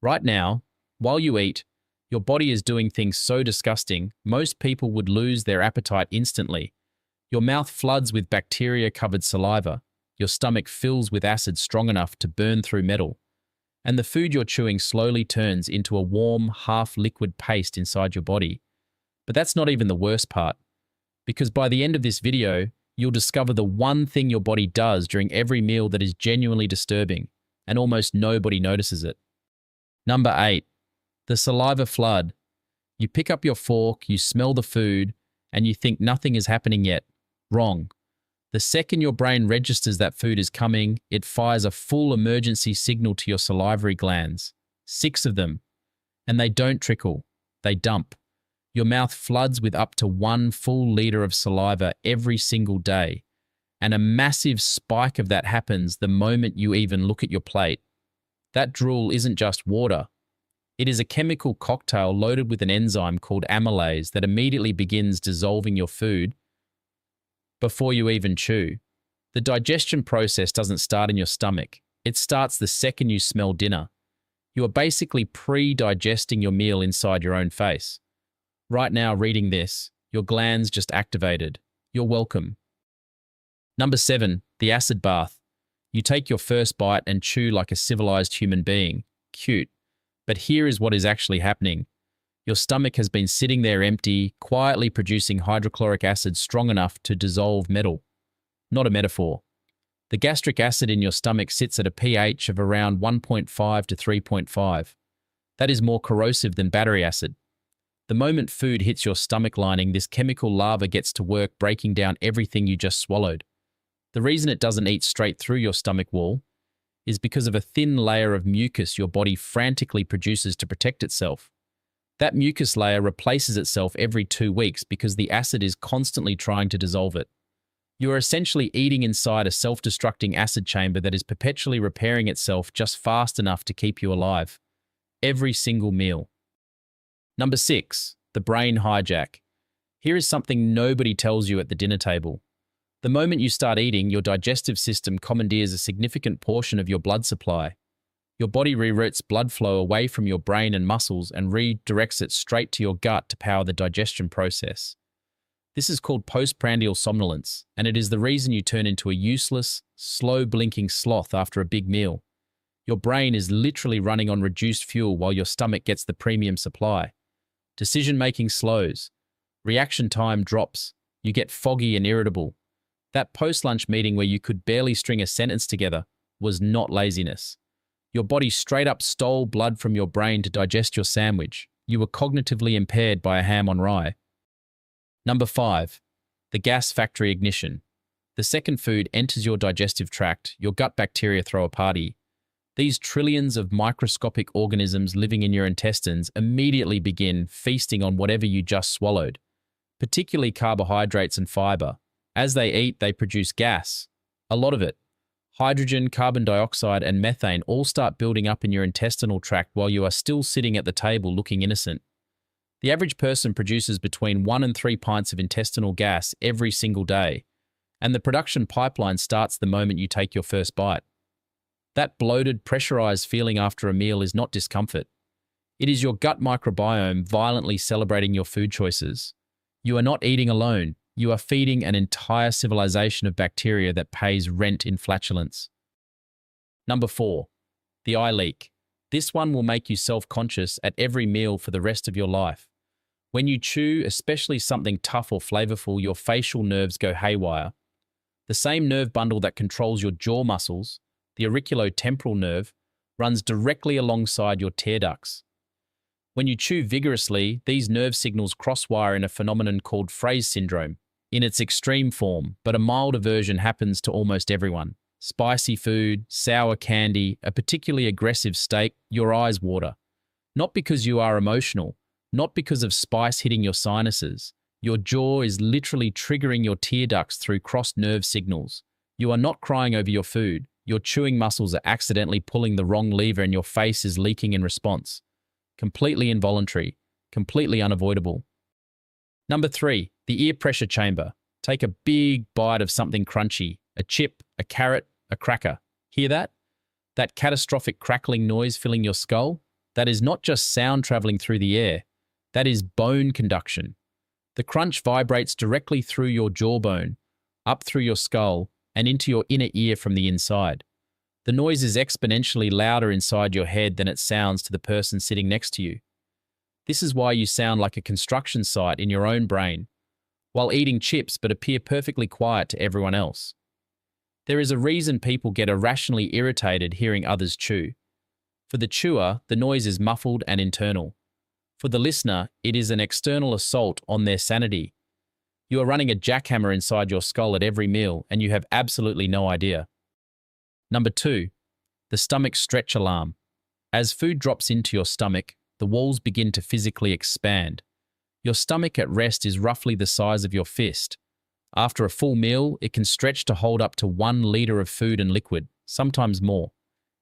Right now, while you eat, your body is doing things so disgusting, most people would lose their appetite instantly. Your mouth floods with bacteria-covered saliva. Your stomach fills with acid strong enough to burn through metal. And the food you're chewing slowly turns into a warm, half-liquid paste inside your body. But that's not even the worst part, because by the end of this video, you'll discover the one thing your body does during every meal that is genuinely disturbing, and almost nobody notices it. Number 8. The saliva flood. You pick up your fork, you smell the food, and you think nothing is happening yet. Wrong. The second your brain registers that food is coming, it fires a full emergency signal to your salivary glands. 6 of them. And they don't trickle, they dump. Your mouth floods with up to 1 full liter of saliva every single day. And a massive spike of that happens the moment you even look at your plate. That drool isn't just water. It is a chemical cocktail loaded with an enzyme called amylase that immediately begins dissolving your food before you even chew. The digestion process doesn't start in your stomach. It starts the second you smell dinner. You are basically pre-digesting your meal inside your own face. Right now, reading this, your glands just activated. You're welcome. Number 7, the acid bath. You take your first bite and chew like a civilized human being. Cute. But here is what is actually happening. Your stomach has been sitting there empty, quietly producing hydrochloric acid strong enough to dissolve metal. Not a metaphor. The gastric acid in your stomach sits at a pH of around 1.5 to 3.5. That is more corrosive than battery acid. The moment food hits your stomach lining, this chemical lava gets to work breaking down everything you just swallowed. The reason it doesn't eat straight through your stomach wall is because of a thin layer of mucus your body frantically produces to protect itself. That mucus layer replaces itself every 2 weeks because the acid is constantly trying to dissolve it. You are essentially eating inside a self-destructing acid chamber that is perpetually repairing itself just fast enough to keep you alive. Every single meal. Number 6, the brain hijack. Here is something nobody tells you at the dinner table. The moment you start eating, your digestive system commandeers a significant portion of your blood supply. Your body reroutes blood flow away from your brain and muscles and redirects it straight to your gut to power the digestion process. This is called postprandial somnolence, and it is the reason you turn into a useless, slow-blinking sloth after a big meal. Your brain is literally running on reduced fuel while your stomach gets the premium supply. Decision-making slows. Reaction time drops. You get foggy and irritable. That post-lunch meeting where you could barely string a sentence together was not laziness. Your body straight up stole blood from your brain to digest your sandwich. You were cognitively impaired by a ham on rye. Number 5, the gas factory ignition. The second food enters your digestive tract, your gut bacteria throw a party. These trillions of microscopic organisms living in your intestines immediately begin feasting on whatever you just swallowed, particularly carbohydrates and fiber. As they eat, they produce gas. A lot of it. Hydrogen, carbon dioxide, and methane all start building up in your intestinal tract while you are still sitting at the table looking innocent. The average person produces between 1 and 3 pints of intestinal gas every single day, and the production pipeline starts the moment you take your first bite. That bloated, pressurized feeling after a meal is not discomfort. It is your gut microbiome violently celebrating your food choices. You are not eating alone. You are feeding an entire civilization of bacteria that pays rent in flatulence. Number 4, the eye leak. This one will make you self-conscious at every meal for the rest of your life. When you chew, especially something tough or flavorful, your facial nerves go haywire. The same nerve bundle that controls your jaw muscles, the auriculotemporal nerve, runs directly alongside your tear ducts. When you chew vigorously, these nerve signals crosswire in a phenomenon called Fraze syndrome. In its extreme form, but a milder version happens to almost everyone. Spicy food, sour candy, a particularly aggressive steak, your eyes water. Not because you are emotional, not because of spice hitting your sinuses. Your jaw is literally triggering your tear ducts through crossed nerve signals. You are not crying over your food. Your chewing muscles are accidentally pulling the wrong lever and your face is leaking in response. Completely involuntary, completely unavoidable. Number 3, the ear pressure chamber. Take a big bite of something crunchy, a chip, a carrot, a cracker. Hear that? That catastrophic crackling noise filling your skull? That is not just sound traveling through the air, that is bone conduction. The crunch vibrates directly through your jawbone, up through your skull, and into your inner ear from the inside. The noise is exponentially louder inside your head than it sounds to the person sitting next to you. This is why you sound like a construction site in your own brain, while eating chips but appear perfectly quiet to everyone else. There is a reason people get irrationally irritated hearing others chew. For the chewer, the noise is muffled and internal. For the listener, it is an external assault on their sanity. You are running a jackhammer inside your skull at every meal, and you have absolutely no idea. Number 2, the stomach stretch alarm. As food drops into your stomach, the walls begin to physically expand. Your stomach at rest is roughly the size of your fist. After a full meal, it can stretch to hold up to 1 liter of food and liquid, sometimes more.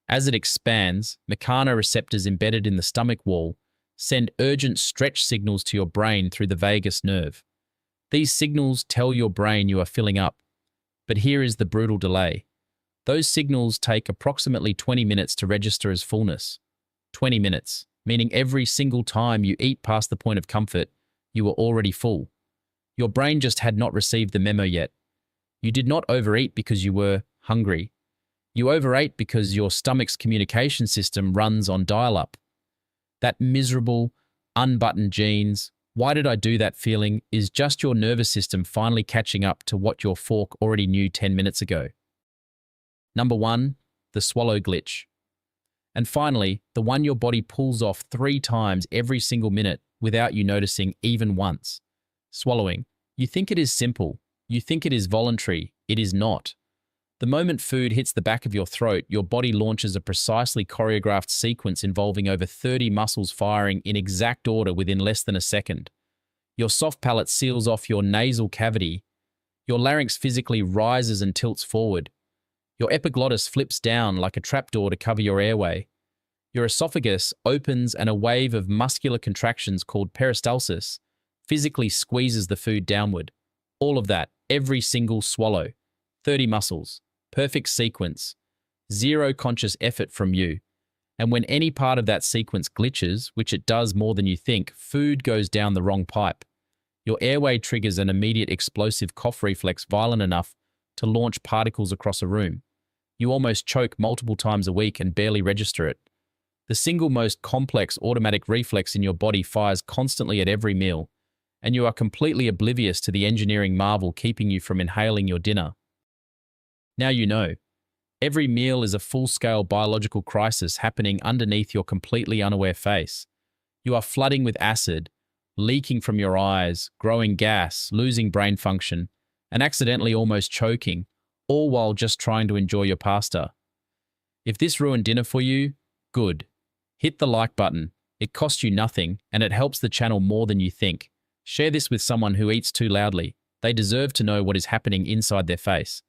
As it expands, mechanoreceptors embedded in the stomach wall send urgent stretch signals to your brain through the vagus nerve. These signals tell your brain you are filling up. But here is the brutal delay. Those signals take approximately 20 minutes to register as fullness. 20 minutes, meaning every single time you eat past the point of comfort, you were already full. Your brain just had not received the memo yet. You did not overeat because you were hungry. You overate because your stomach's communication system runs on dial-up. That miserable, unbuttoned jeans, why did I do that feeling is just your nervous system finally catching up to what your fork already knew 10 minutes ago. Number 1, the swallow glitch. And finally, the one your body pulls off 3 times every single minute without you noticing even once. Swallowing. You think it is simple. You think it is voluntary. It is not. The moment food hits the back of your throat, your body launches a precisely choreographed sequence involving over 30 muscles firing in exact order within less than a second. Your soft palate seals off your nasal cavity. Your larynx physically rises and tilts forward. Your epiglottis flips down like a trapdoor to cover your airway. Your esophagus opens and a wave of muscular contractions called peristalsis physically squeezes the food downward. All of that, every single swallow. 30 muscles. Perfect sequence. 0 conscious effort from you. And when any part of that sequence glitches, which it does more than you think, food goes down the wrong pipe. Your airway triggers an immediate explosive cough reflex violent enough to launch particles across a room. You almost choke multiple times a week and barely register it. The single most complex automatic reflex in your body fires constantly at every meal, and you are completely oblivious to the engineering marvel keeping you from inhaling your dinner. Now you know. Every meal is a full-scale biological crisis happening underneath your completely unaware face. You are flooding with acid, leaking from your eyes, growing gas, losing brain function, and accidentally almost choking, all while just trying to enjoy your pasta. If this ruined dinner for you, good. Hit the like button. It costs you nothing, and it helps the channel more than you think. Share this with someone who eats too loudly. They deserve to know what is happening inside their face.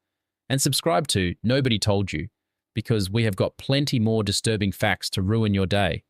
And subscribe to Nobody Told You, because we have got plenty more disturbing facts to ruin your day.